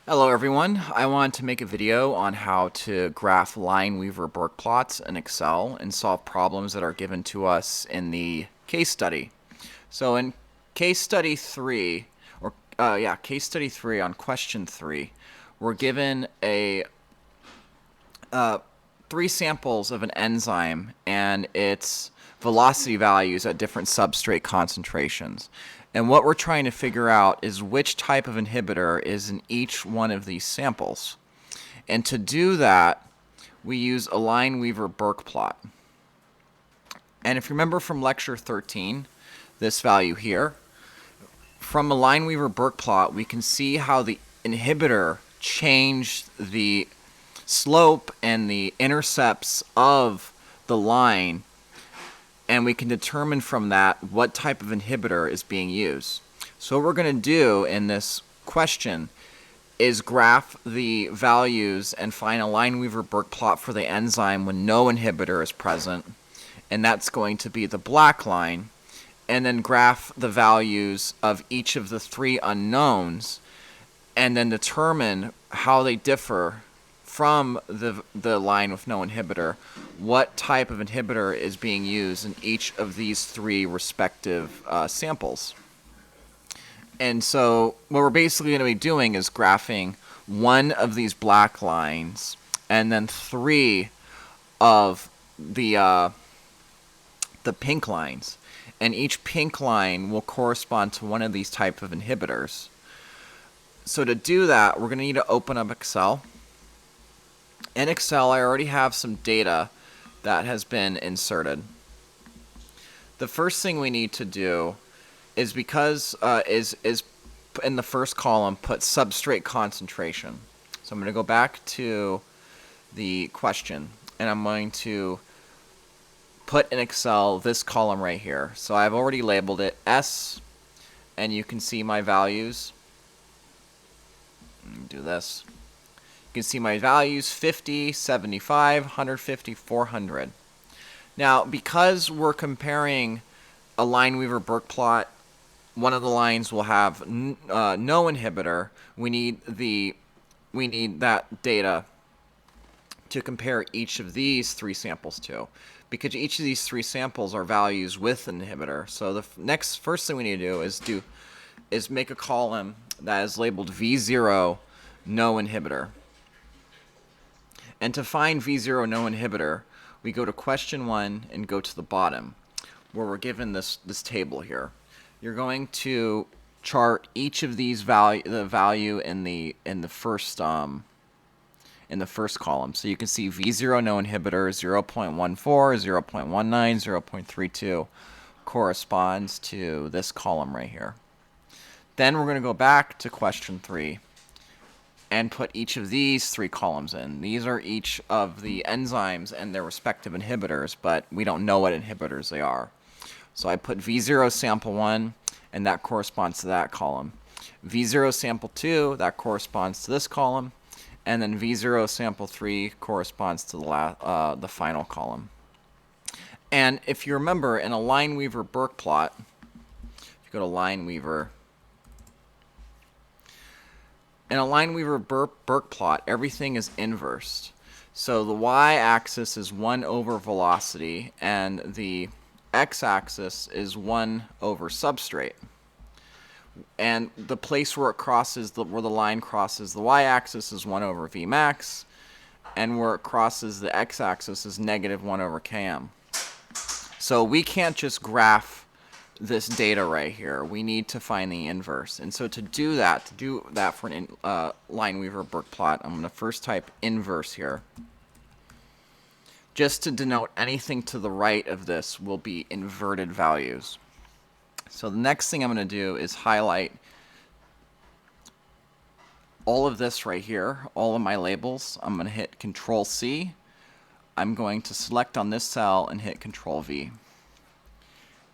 Hello everyone, I want to make a video on how to graph Lineweaver-Burk plots in Excel and solve problems that are given to us in the case study. So in case study 3, case study 3 on question 3, we're given three samples of an enzyme and its velocity values at different substrate concentrations. And what we're trying to figure out is which type of inhibitor is in each one of these samples. And to do that, we use a Lineweaver-Burk plot. And if you remember from lecture 13, this value here, from a Lineweaver-Burk plot, we can see how the inhibitor changed the slope and the intercepts of the line, and we can determine from that what type of inhibitor is being used. So what we're going to do in this question is graph the values and find a Lineweaver-Burk plot for the enzyme when no inhibitor is present, and that's going to be the black line, and then graph the values of each of the three unknowns, and then determine how they differ from the line with no inhibitor, what type of inhibitor is being used in each of these three respective samples. And so what we're basically going to be doing is graphing one of these black lines and then three of the pink lines. And each pink line will correspond to one of these type of inhibitors. So to do that, we're going to need to open up Excel. In Excel, I already have some data that has been inserted. The first thing we need to do is is in the first column put substrate concentration. So I'm going to go back to the question, and I'm going to put in Excel this column right here. So I've already labeled it S, and you can see my values. Do this. You can see my values: 50, 75, 150, 400. Now, because we're comparing a Lineweaver-Burk plot, one of the lines will have no inhibitor. We need that data to compare each of these three samples to, because each of these three samples are values with an inhibitor. So the first thing we need to do is make a column that is labeled V0 no inhibitor. And to find V0 no inhibitor, we go to question 1 and go to the bottom, where we're given this table here. You're going to chart each of these the value in the first column. So you can see V0 no inhibitor 0.14, 0.19, 0.32 corresponds to this column right here. Then we're going to go back to question 3 and put each of these three columns in. These are each of the enzymes and their respective inhibitors, but we don't know what inhibitors they are. So I put V0 sample 1, and that corresponds to that column. V0 sample 2, that corresponds to this column, and then V0 sample 3 corresponds to the final column. And if you remember, in a Lineweaver-Burk plot, if you go to Lineweaver, in a Lineweaver-Burk plot, everything is inversed. So the y-axis is 1 over velocity, and the x-axis is 1 over substrate. And the place where it crosses, where the line crosses the y-axis is 1 over Vmax, and where it crosses the x-axis is negative 1 over Km. So we can't just graph this data right here. We need to find the inverse. And so to do that for an Lineweaver-Burk plot, I'm going to first type inverse here. Just to denote anything to the right of this will be inverted values. So the next thing I'm going to do is highlight all of this right here, all of my labels. I'm going to hit Control C. I'm going to select on this cell and hit Control V.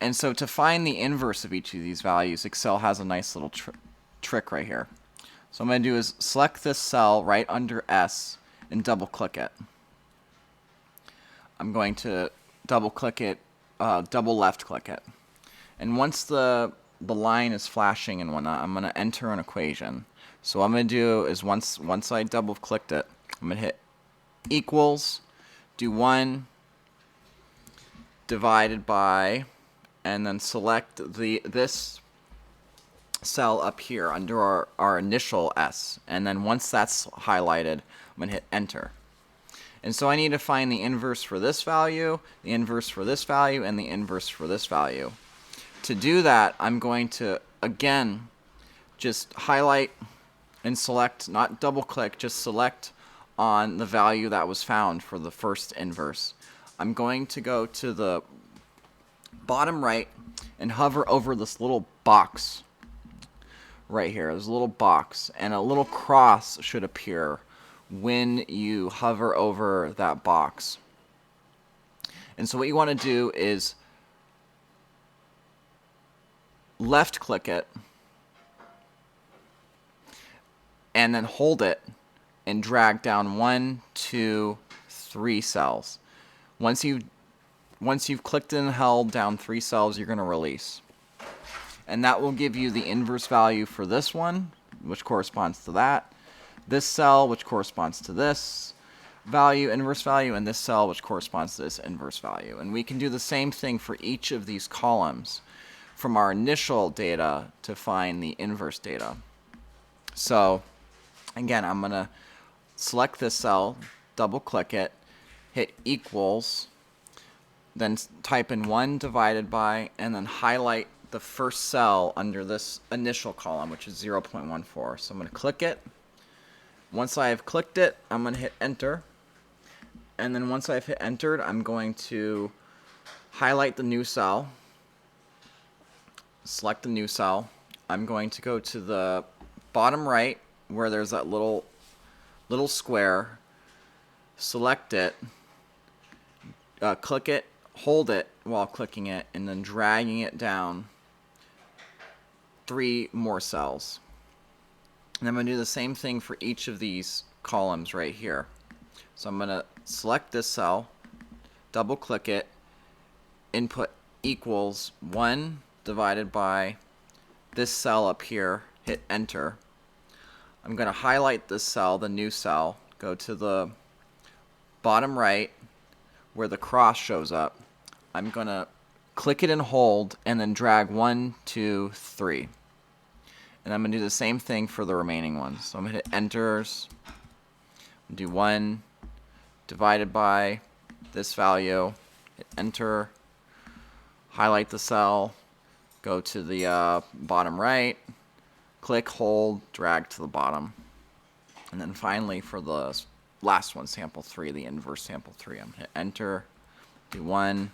And so to find the inverse of each of these values, Excel has a nice little trick right here. So what I'm going to do is select this cell right under S and double click it. I'm going to double click it, double left click it. And once the line is flashing and whatnot, I'm going to enter an equation. So what I'm going to do is once I double clicked it, I'm going to hit equals, do 1 divided by, and then select this cell up here under our initial S. And then once that's highlighted, I'm going to hit enter. And so I need to find the inverse for this value, the inverse for this value, and the inverse for this value. To do that, I'm going to, again, just highlight and select, not double click, just select on the value that was found for the first inverse. I'm going to go to the bottom right and hover over this little box right here. There's a little box, and a little cross should appear when you hover over that box. And so what you want to do is left click it and then hold it and drag down 1, 2, 3 cells. Once you've clicked and held down 3 cells, you're going to release. And that will give you the inverse value for this one, which corresponds to that. This cell, which corresponds to this value, inverse value, and this cell, which corresponds to this inverse value. And we can do the same thing for each of these columns from our initial data to find the inverse data. So again, I'm going to select this cell, double click it, hit equals, then type in 1 divided by, and then highlight the first cell under this initial column, which is 0.14. So I'm going to click it. Once I have clicked it, I'm going to hit enter. And then once I've hit entered, I'm going to highlight the new cell, select the new cell. I'm going to go to the bottom right where there's that little square, select it, click it, hold it while clicking it, and then dragging it down 3 more cells. And I'm going to do the same thing for each of these columns right here. So I'm going to select this cell, double click it, input equals 1 divided by this cell up here, hit enter. I'm going to highlight this cell, the new cell, go to the bottom right where the cross shows up. I'm going to click it and hold and then drag 1, 2, 3. And I'm going to do the same thing for the remaining ones. So I'm going to hit enters, do 1 divided by this value, hit enter, highlight the cell, go to the bottom right, click, hold, drag to the bottom. And then finally for the last one, sample 3, the inverse sample 3, I'm going to hit enter, do 1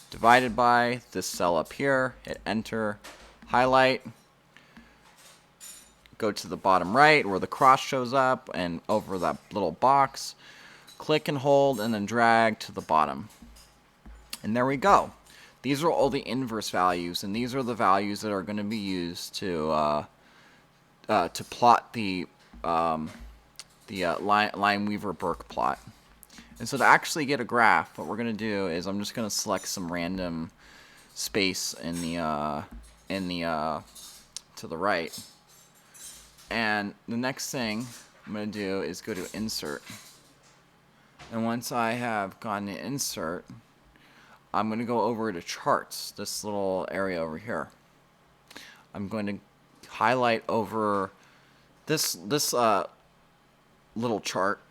divided by this cell up here, hit enter, highlight, go to the bottom right where the cross shows up and over that little box, click and hold, and then drag to the bottom. And there we go. These are all the inverse values, and these are the values that are going to be used to plot the Lineweaver-Burk plot. And so to actually get a graph, what we're going to do is I'm just going to select some random space in the to the right. And the next thing I'm going to do is go to insert. And once I have gone to insert, I'm going to go over to charts, this little area over here. I'm going to highlight over this little chart,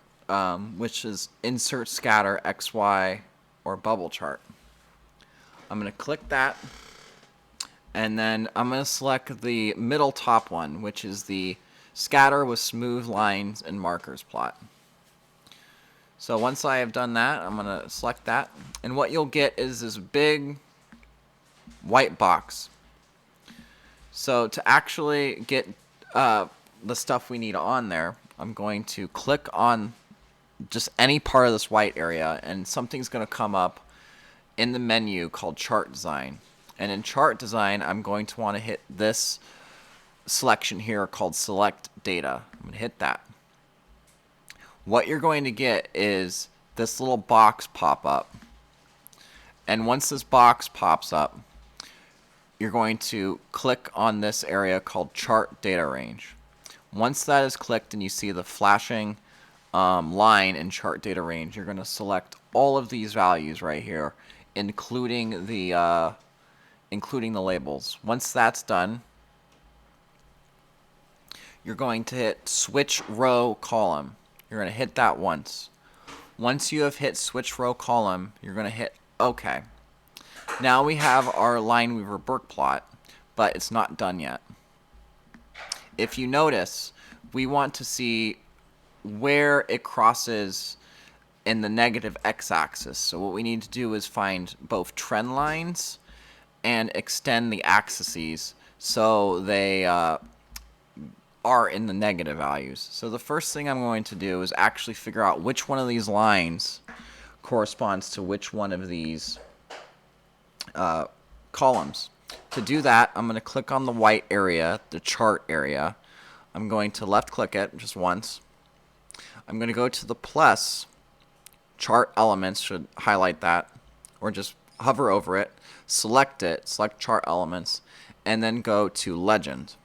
which is insert scatter XY or bubble chart. I'm going to click that, and then I'm going to select the middle top one, which is the scatter with smooth lines and markers plot. So once I have done that, I'm going to select that, and what you'll get is this big white box. So to actually get the stuff we need on there, I'm going to click on just any part of this white area, and something's going to come up in the menu called Chart Design. And in Chart Design, I'm going to want to hit this selection here called Select Data. I'm going to hit that. What you're going to get is this little box pop up. And once this box pops up, you're going to click on this area called Chart Data Range. Once that is clicked and you see the flashing line in chart data range, you're going to select all of these values right here, including the labels. Once that's done, you're going to hit switch row column. You're going to hit that once. Once you have hit switch row column, you're going to hit OK. Now we have our Lineweaver-Burk plot, but it's not done yet. If you notice, we want to see where it crosses in the negative x-axis. So what we need to do is find both trend lines and extend the axes so they are in the negative values. So the first thing I'm going to do is actually figure out which one of these lines corresponds to which one of these columns. To do that, I'm going to click on the white area, the chart area. I'm going to left click it just once. I'm going to go to the plus, chart elements should highlight that, or just hover over it, select it, select chart elements, and then go to legend.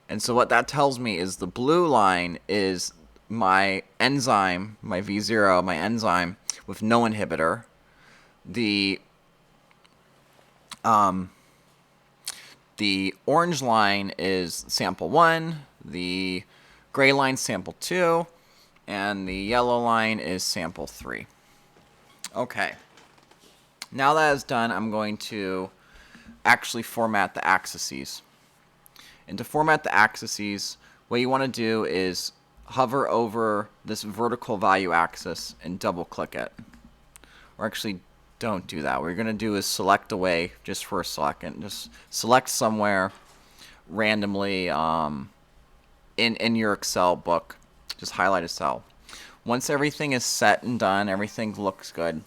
And so what that tells me is the blue line is my enzyme, my V0, my enzyme with no inhibitor. The orange line is sample 1, the gray line sample 2, and the yellow line is sample 3. Okay. Now that is done, I'm going to actually format the axes. And to format the axes, what you want to do is hover over this vertical value axis and double click it. Or actually, don't do that. What you're going to do is select away just for a second. Just select somewhere randomly in your Excel book. Just highlight a cell. Once everything is set and done, everything looks good,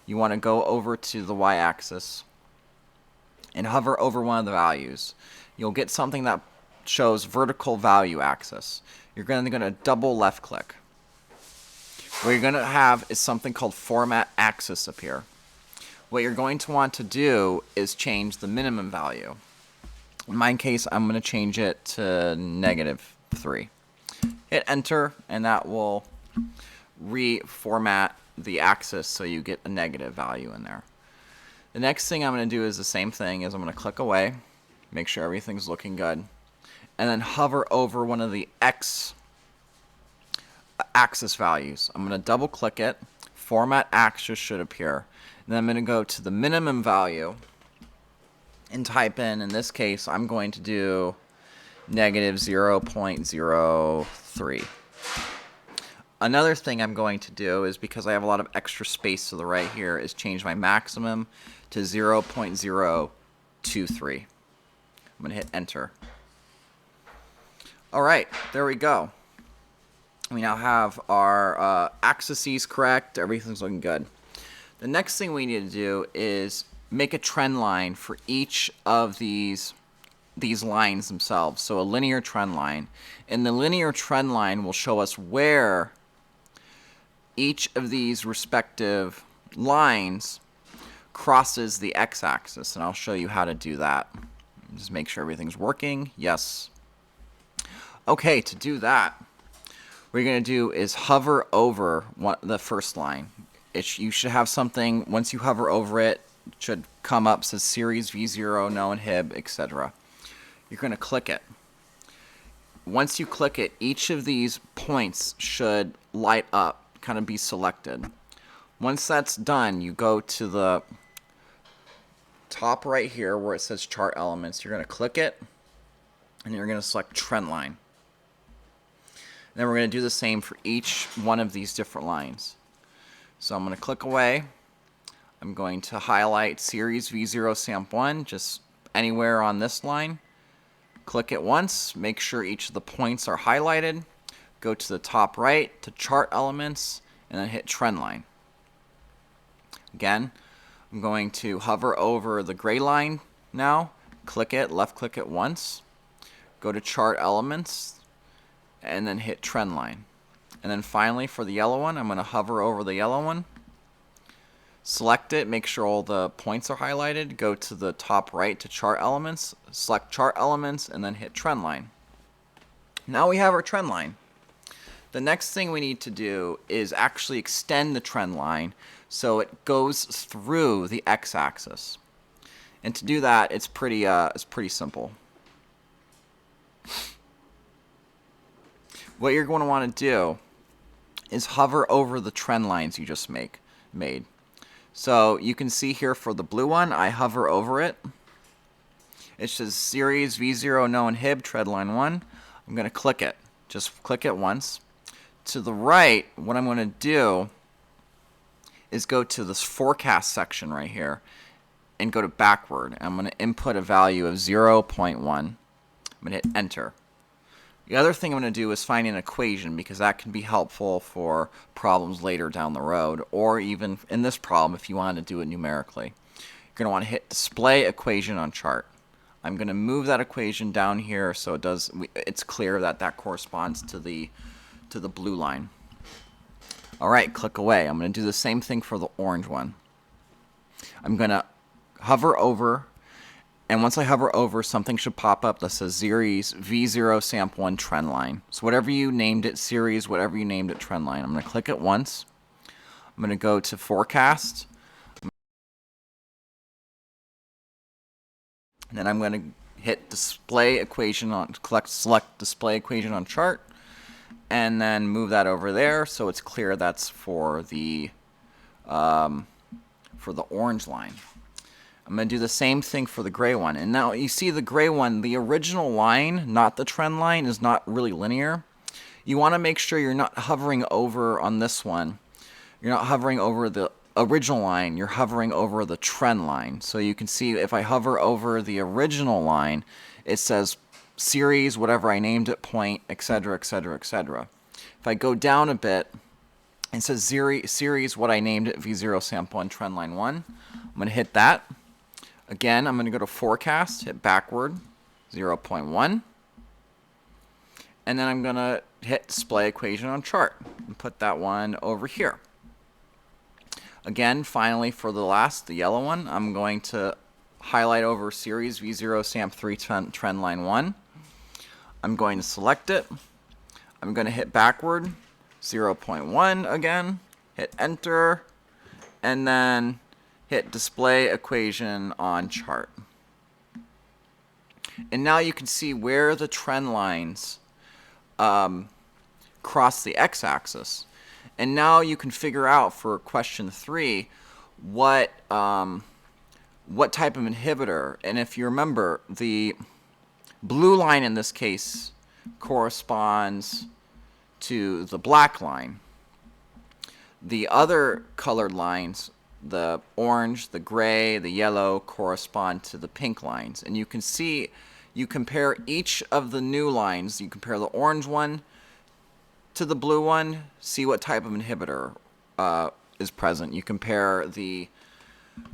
you want to go over to the y-axis and hover over one of the values. You'll get something that shows vertical value axis. You're going to double left click. What you're going to have is something called format axis appear. What you're going to want to do is change the minimum value. In my case, I'm going to change it to -3. Hit enter, and that will reformat the axis so you get a negative value in there. The next thing I'm going to do is the same thing, is I'm going to click away, make sure everything's looking good, and then hover over one of the x axis values. I'm going to double click it, format axis should appear. Then I'm going to go to the minimum value and type in this case, I'm going to do -0.03. Another thing I'm going to do is, because I have a lot of extra space to the right here, is change my maximum to 0.023. I'm going to hit enter. Alright, there we go. We now have our axes correct, everything's looking good. The next thing we need to do is make a trend line for each of these lines themselves. So a linear trend line. And the linear trend line will show us where each of these respective lines crosses the x-axis. And I'll show you how to do that. Just make sure everything's working. Yes. Okay, to do that, what you're going to do is hover over the first line. You should have something, once you hover over it, it should come up, says series V0, no inhib, etc. You're going to click it. Once you click it, each of these points should light up, kind of be selected. Once that's done, you go to the top right here where it says chart elements. You're going to click it, and you're going to select trend line. And then we're going to do the same for each one of these different lines. So I'm going to click away. I'm going to highlight series V0 sample 1, just anywhere on this line. Click it once, make sure each of the points are highlighted. Go to the top right to chart elements, and then hit trend line. Again, I'm going to hover over the gray line now, click it, left click it once, go to chart elements, and then hit trend line. And then finally for the yellow one, I'm going to hover over the yellow one, select it, make sure all the points are highlighted, go to the top right to chart elements, select chart elements, and then hit trend line. Now we have our trend line. The next thing we need to do is actually extend the trend line so it goes through the x-axis. And to do that, it's pretty simple. What you're going to want to do is hover over the trend lines you just made. So you can see here for the blue one, I hover over it. It says series V0 no inhib trend line 1. I'm going to click it. Just click it once. To the right, what I'm going to do is go to this forecast section right here and go to backward. I'm going to input a value of 0.1. I'm going to hit enter. The other thing I'm going to do is find an equation, because that can be helpful for problems later down the road, or even in this problem if you want to do it numerically. You're going to want to hit display equation on chart. I'm going to move that equation down here so it's clear that that corresponds to the blue line. Alright, click away. I'm going to do the same thing for the orange one. I'm going to hover over, and once I hover over, something should pop up that says series V0 samp1 trend line. So whatever you named it, series, whatever you named it, trend line. I'm going to click it once. I'm going to go to forecast. And then I'm going to hit display equation on, select display equation on chart, and then move that over there so it's clear that's for the orange line. I'm going to do the same thing for the gray one. And now you see the gray one, the original line, not the trend line, is not really linear. You want to make sure you're not hovering over on this one. You're not hovering over the original line, you're hovering over the trend line. So you can see if I hover over the original line, it says series, whatever I named it, point, etc., etc., etc. If I go down a bit, it says series, what I named it, V0 samp1 trend line 1. I'm going to hit that. Again, I'm going to go to forecast, hit backward, 0.1. And then I'm going to hit display equation on chart and put that one over here. Again, finally, for the yellow one, I'm going to highlight over series V0 samp3 trend line 1. I'm going to select it. I'm going to hit backward, 0.1 again, hit enter, and then hit display equation on chart. And now you can see where the trend lines cross the x-axis. And now you can figure out for question 3 what type of inhibitor. And if you remember, the blue line in this case corresponds to the black line. The other colored lines, the orange, the gray, the yellow, correspond to the pink lines. And you can see, you compare each of the new lines. You compare the orange one to the blue one, see what type of inhibitor is present. You compare the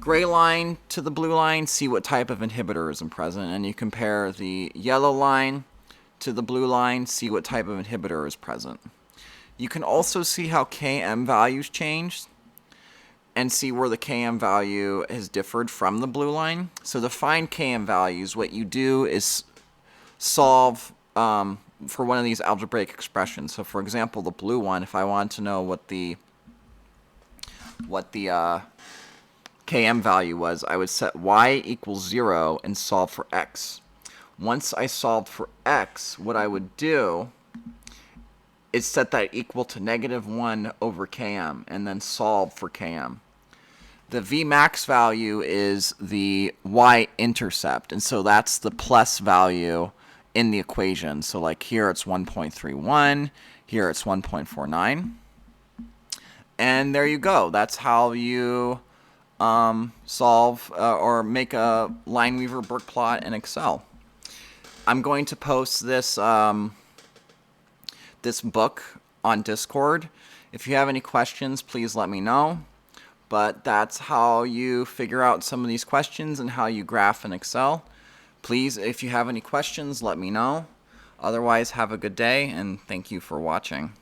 gray line to the blue line, see what type of inhibitor is present. And you compare the yellow line to the blue line, see what type of inhibitor is present. You can also see how Km values changed and see where the Km value has differed from the blue line. So to find Km values, what you do is solve for one of these algebraic expressions. So for example, the blue one, if I want to know what the Km value was, I would set y equals 0 and solve for x. Once I solved for x, what I would do is set that equal to -1 over Km and then solve for Km. The Vmax value is the y-intercept, and so that's the plus value in the equation. So like here it's 1.31, here it's 1.49. And there you go. That's how you solve or make a Lineweaver-Burk plot in Excel. I'm going to post this this book on Discord. If you have any questions, please let me know. But that's how you figure out some of these questions and how you graph in Excel. Please, if you have any questions, let me know. Otherwise, have a good day, and thank you for watching.